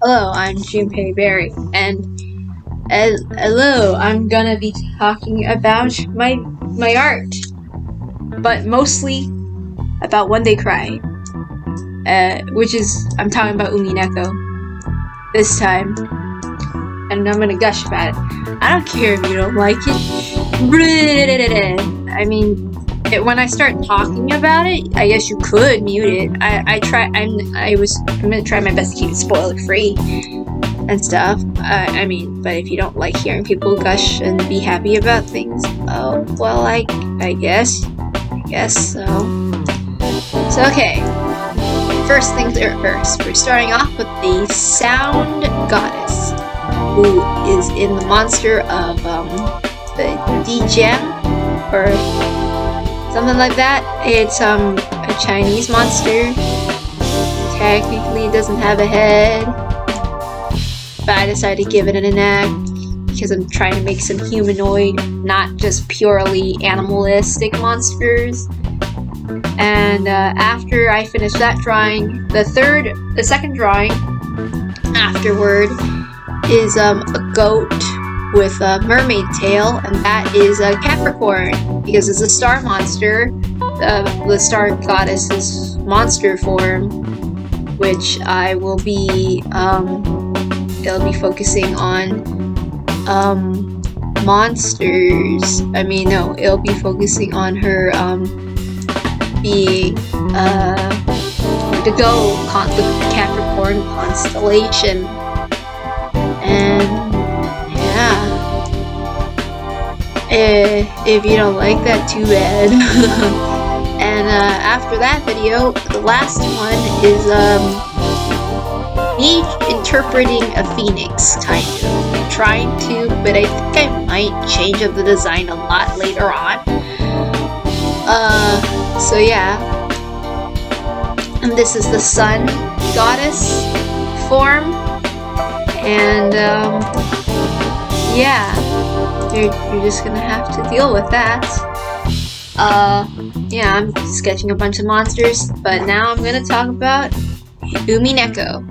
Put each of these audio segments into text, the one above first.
Hello, I'm Junpei Berry, and hello, I'm gonna be talking about my art, but mostly about When They Cry, which is I'm talking about Umineko this time, and I'm gonna gush about it. I don't care if you don't like it. I mean, when I start talking about it, I guess you could mute it. I'm gonna try my best to keep it spoiler free and stuff. I mean, but if you don't like hearing people gush and be happy about things, oh well, I guess so. So okay, first things first. We're starting off with the sound goddess, who is in the monster of the D-Gem or something like that. It's a Chinese monster. Technically, it doesn't have a head, but I decided to give it an act because I'm trying to make some humanoid, not just purely animalistic monsters. And after I finish that drawing, the second drawing afterward is a goat with a mermaid tail, and that is a Capricorn because it's a star monster, the star goddess's monster form, which I will be it'll be focusing on monsters. I mean, no, it'll be focusing on her being the Capricorn constellation. And yeah, if you don't like that, too bad. And after that video, the last one is me interpreting a phoenix, kind of. I'm trying to, but I think I might change up the design a lot later on. So yeah. And this is the sun goddess form. And yeah, you're just gonna have to deal with that. Yeah, I'm sketching a bunch of monsters, but now I'm gonna talk about Umineko.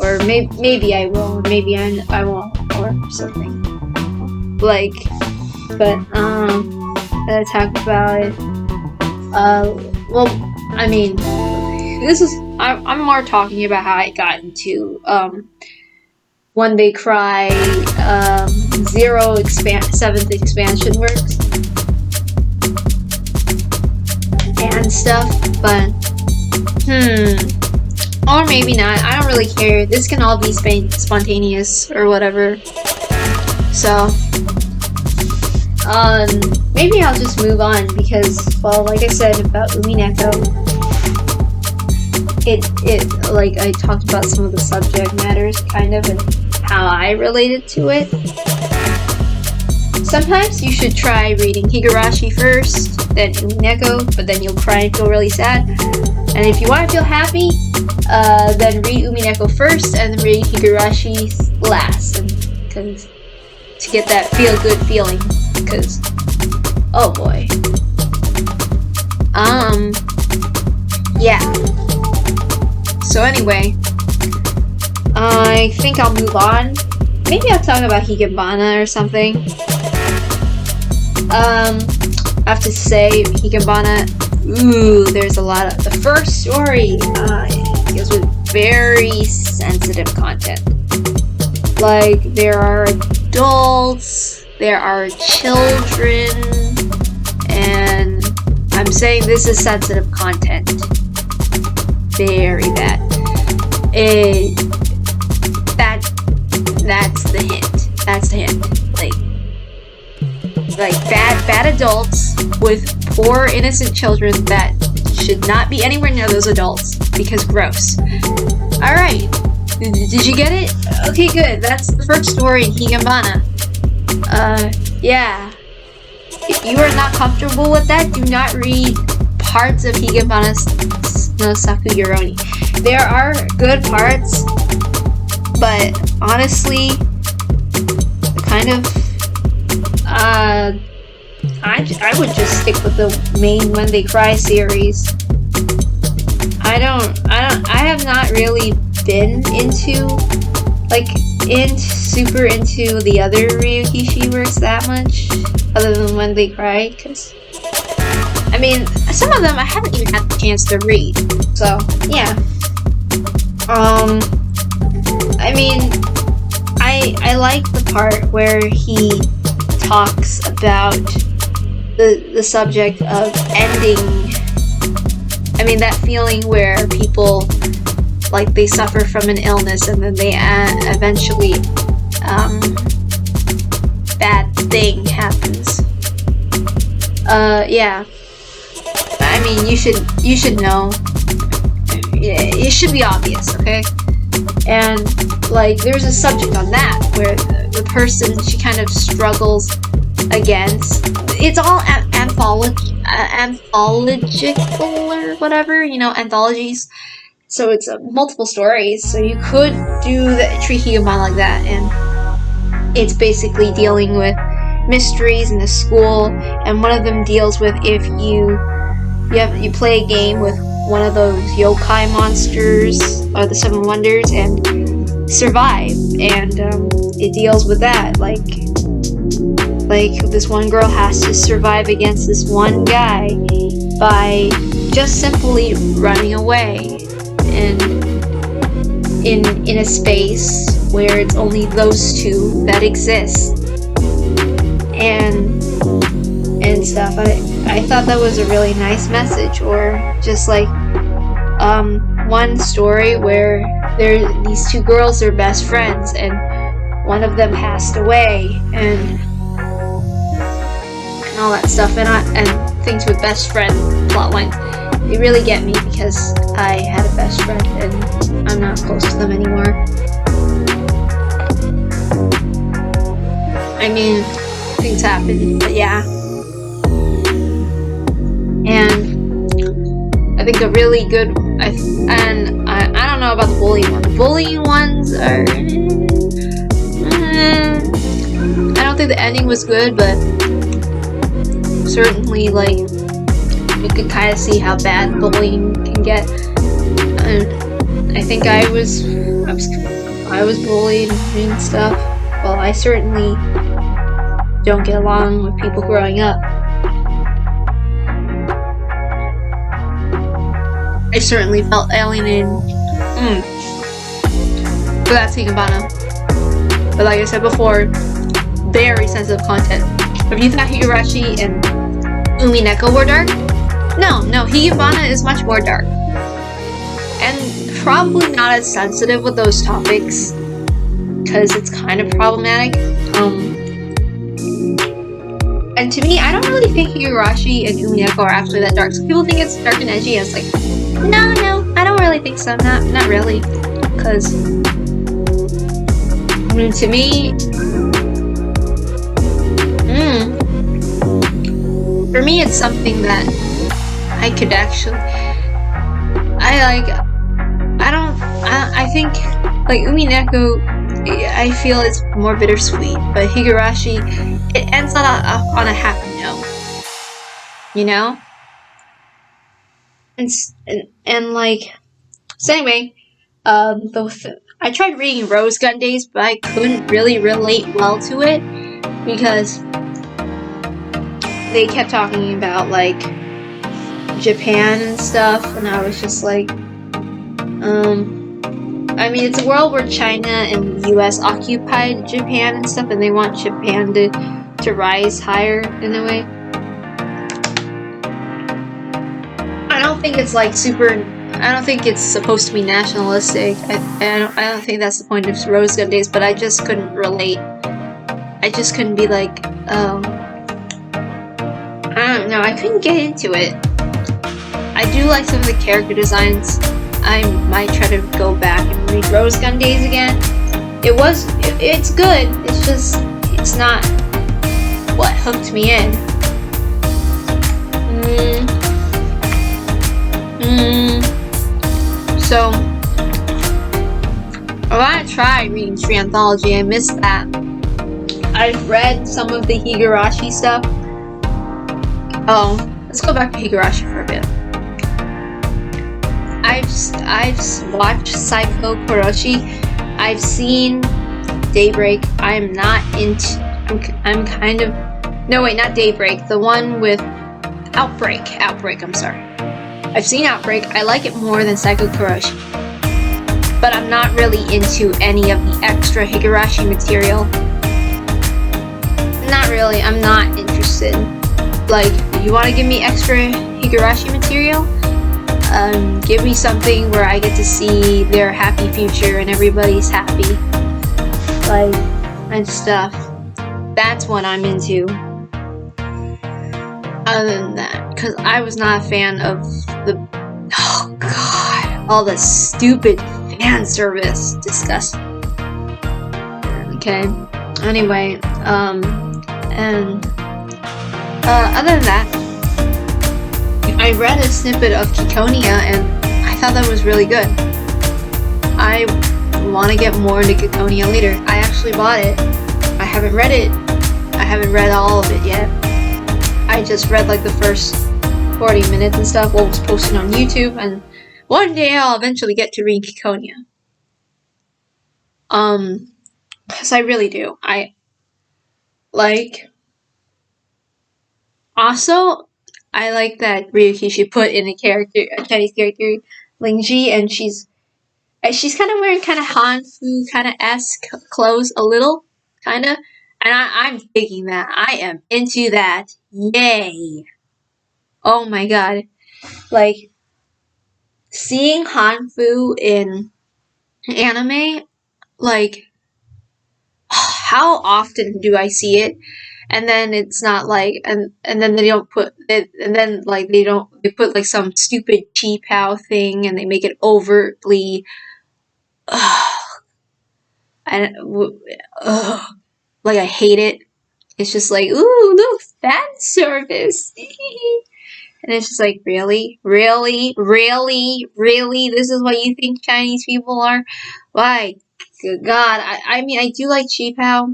Or maybe I will, or maybe I won't, or something. But I'm gonna talk about it. Well, I mean, I'm more talking about how I got into When They Cry 7th expansion works and stuff, but or maybe not. I don't really care. This can all be spontaneous or whatever. So maybe I'll just move on because, well, like I said about Umineko, it like I talked about some of the subject matters kind of and how I related to it. Sometimes you should try reading Higurashi first, then Umineko, but then you'll cry and feel really sad. And if you want to feel happy, then read Umineko first and then read Higurashi last, because to get that feel-good feeling. Because, oh boy. Yeah. So anyway, I think I'll move on. Maybe I'll talk about Higurashi or something. I have to say, Higurashi, there's a lot of... The first story deals with very sensitive content. Like, there are adults, there are children, and I'm saying this is sensitive content. Very bad. That's the hint. That's the hint. Like bad adults with poor innocent children that should not be anywhere near those adults because gross. Alright. Did you get it? Okay, good. That's the first story in Higurashi. Yeah. If you are not comfortable with that, do not read parts of Higurashi no Sakuyuroni. There are good parts, but honestly, kind of, I would just stick with the main When They Cry series. I have not really been super into the other Ryukishi works that much, other than When They Cry, because I mean, some of them I haven't even had the chance to read, so yeah. I mean, I like the part where he talks about the subject of ending. I mean, that feeling where people, like, they suffer from an illness and then they eventually, bad thing happens. Yeah. I mean, you should know. It should be obvious, okay? And, like, there's a subject on that where the person, she kind of struggles against. It's all anthological or whatever, you know, anthologies. So it's multiple stories. So you could treat Higurashi like that, and it's basically dealing with mysteries in the school. And one of them deals with if you play a game with one of those yokai monsters or the Seven Wonders and survive, and it deals with that, like this one girl has to survive against this one guy by just simply running away and in a space where it's only those two that exist and stuff. I thought that was a really nice message. Or just like one story where these two girls are best friends and one of them passed away and all that stuff, and things with best friend plotline, they really get me because I had a best friend and I'm not close to them anymore. I mean, things happen, but yeah. And I think a really good, I don't know about the bullying one. The bullying ones are, I don't think the ending was good, but certainly, like, you could kind of see how bad bullying can get. And I think I was bullied and stuff. Well, I certainly don't get along with people growing up. I certainly felt alienated. So that's Higurashi. But like I said before, very sensitive content. If you thought Higurashi and Umineko were dark, no, Higurashi is much more dark. And probably not as sensitive with those topics, because it's kind of problematic. And to me, I don't really think Higurashi and Umineko are actually that dark. Some people think it's dark and edgy, and it's like, no, I don't really think so. Not really. Because, I mean, to me, for me, it's something that I could actually, I think, like, Umineko, I feel it's more bittersweet, but Higurashi, it ends on a happy note, you know? And like, so anyway, I tried reading Rose Gun Days, but I couldn't really relate well to it, because they kept talking about, like, Japan and stuff, and I was just like, I mean, it's a world where China and the US occupied Japan and stuff, and they want Japan to rise higher in a way. I don't think it's like I don't think it's supposed to be nationalistic. I don't think that's the point of Rose Gun Days, but I just couldn't relate. I just couldn't be like, I don't know, I couldn't get into it. I do like some of the character designs. I might try to go back and read Rose Gun Days again. It's good, it's just, it's not what hooked me in. So, I want to try reading Tree Anthology. I missed that. I've read some of the Higurashi stuff. Oh, let's go back to Higurashi for a bit. I I've watched Psycho Koroshi. I've seen Daybreak. I'm not into. I'm kind of. No, wait, not Daybreak. The one with Outbreak. I'm sorry. I've seen Outbreak. I like it more than Psycho Koroshi. But I'm not really into any of the extra Higurashi material. Not really. I'm not interested. Like, you want to give me extra Higurashi material? Give me something where I get to see their happy future and everybody's happy. Like, and stuff. That's what I'm into. Other than that, because I was not a fan of oh god, all the stupid fan service. Disgusting. Okay. Anyway, and other than that, I read a snippet of Kikonia and I thought that was really good. I want to get more into Kikonia later. I actually bought it. I haven't read it. I haven't read all of it yet. I just read like the first 40 minutes and stuff. What was posted on YouTube, and one day I'll eventually get to read Kikonia. Because I really do. I like. Also, I like that Ryukishi put in a Chinese character, Lingji, and she's kind of wearing kind of Hanfu kind of esque clothes a little, kind of, and I'm digging that. I am into that. Yay! Oh my god, like seeing Hanfu in anime, like how often do I see it? And then it's not like, and then they don't put it, and then like they put like some stupid cheap how thing, and they make it overtly, and like I hate it. It's just like, ooh, look, fan service. And it's just like, really? Really? Really? Really? This is what you think Chinese people are? Why? Good God. I mean, I do like cheap how,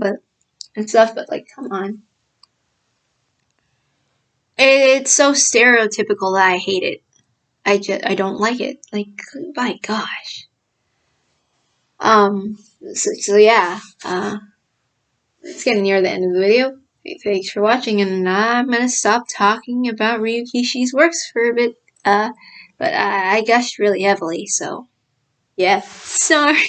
and stuff, but like, come on. It's so stereotypical that I hate it. I don't like it. Like, my gosh. So yeah, it's getting near the end of the video. Thanks for watching, and I'm gonna stop talking about Ryukishi's works for a bit, but I gushed really heavily, so, yeah. Sorry.